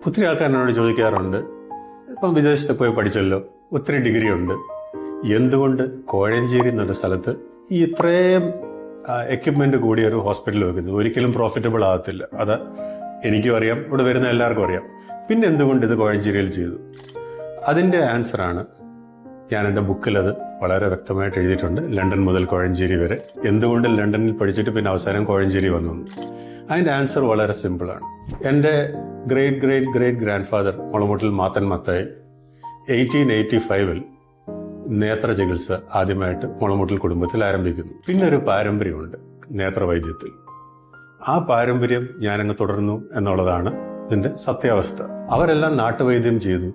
ഒത്തിരി ആൾക്കാർ എന്നോട് ചോദിക്കാറുണ്ട്, ഇപ്പം വിദേശത്ത് പോയി പഠിച്ചല്ലോ, ഒത്തിരി ഡിഗ്രി ഉണ്ട്, എന്തുകൊണ്ട് കോഴഞ്ചേരി എന്നൊരു സ്ഥലത്ത് ഈ ഇത്രയും എക്യുപ്മെന്റ് കൂടിയ ഒരു ഹോസ്പിറ്റൽ വെക്കുന്നത്? ഒരിക്കലും പ്രോഫിറ്റബിൾ ആകത്തില്ല. അത് എനിക്കും അറിയാം, ഇവിടെ വരുന്ന എല്ലാവർക്കും അറിയാം. പിന്നെ എന്തുകൊണ്ട് ഇത് കോഴഞ്ചേരിയിൽ ചെയ്തു? അതിൻ്റെ ആൻസറാണ് ഞാൻ എൻ്റെ ബുക്കിൽ അത് വളരെ വ്യക്തമായിട്ട് എഴുതിയിട്ടുണ്ട്. ലണ്ടൻ മുതൽ കോഴഞ്ചേരി വരെ എന്തുകൊണ്ട് ലണ്ടനിൽ പഠിച്ചിട്ട് പിന്നെ അവസാനം കോഴഞ്ചേരി വന്നു. അതിൻ്റെ ആൻസർ വളരെ സിമ്പിളാണ്. എൻ്റെ great great great grand father Mulamoottil Mathan Mathai 1885 നേത്ര ചികിത്സ ആദ്യമായിട്ട് മുളമുട്ടിൽ കുടുംബത്തിൽ ആരംഭിക്കുന്നു. പിന്നെ ഒരു പാരമ്പര്യമുണ്ട് നേത്രവൈദ്യത്തിൽ. ആ പാരമ്പര്യം ഞാനങ്ങ് തുടർന്നു എന്നുള്ളതാണ് ഇതിൻ്റെ സത്യാവസ്ഥ. അവരെല്ലാം നാട്ടുവൈദ്യം ചെയ്തു,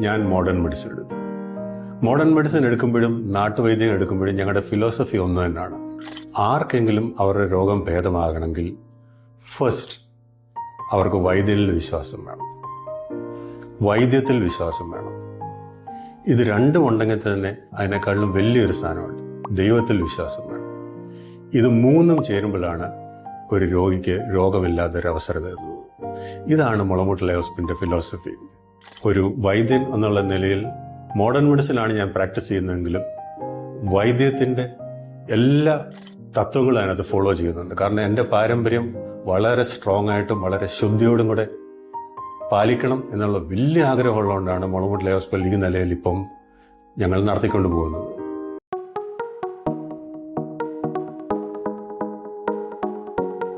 ഞാൻ മോഡേൺ മെഡിസിൻ എടുത്തു. മോഡേൺ മെഡിസിൻ എടുക്കുമ്പോഴും നാട്ടുവൈദ്യം എടുക്കുമ്പോഴും ഞങ്ങളുടെ ഫിലോസഫി ഒന്ന് തന്നെയാണ്. ആർക്കെങ്കിലും അവരുടെ രോഗം ഭേദമാകണമെങ്കിൽ ഫസ്റ്റ് അവർക്ക് വൈദ്യനിൽ വിശ്വാസം വേണം, വൈദ്യത്തിൽ വിശ്വാസം വേണം. ഇത് രണ്ടും ഉണ്ടെങ്കിൽ തന്നെ അതിനേക്കാളും വലിയൊരു സ്ഥാനമുണ്ട്, ദൈവത്തിൽ വിശ്വാസം വേണം. ഇത് മൂന്നും ചേരുമ്പോഴാണ് ഒരു രോഗിക്ക് രോഗമില്ലാത്തൊരവസരം തരുന്നത്. ഇതാണ് മുളമുട്ടിലെ ഹോസ്പിറ്റലിൻ്റെ ഫിലോസഫി. ഒരു വൈദ്യൻ എന്നുള്ള നിലയിൽ മോഡേൺ മെഡിസിനാണ് ഞാൻ പ്രാക്ടീസ് ചെയ്യുന്നതെങ്കിലും വൈദ്യത്തിൻ്റെ എല്ലാ തത്വങ്ങളും അതിനകത്ത് ഫോളോ ചെയ്യുന്നുണ്ട്. കാരണം എൻ്റെ പാരമ്പര്യം വളരെ സ്ട്രോങ് ആയിട്ടും വളരെ ശുദ്ധിയോടും കൂടെ പാലിക്കണം എന്നുള്ള വലിയ ആഗ്രഹമുള്ളതുകൊണ്ടാണ് മുളമുട്ടിലെ ഹോസ്പിറ്റൽ ഈ നിലയിൽ ഇപ്പം ഞങ്ങൾ നടത്തിക്കൊണ്ട് പോകുന്നത്.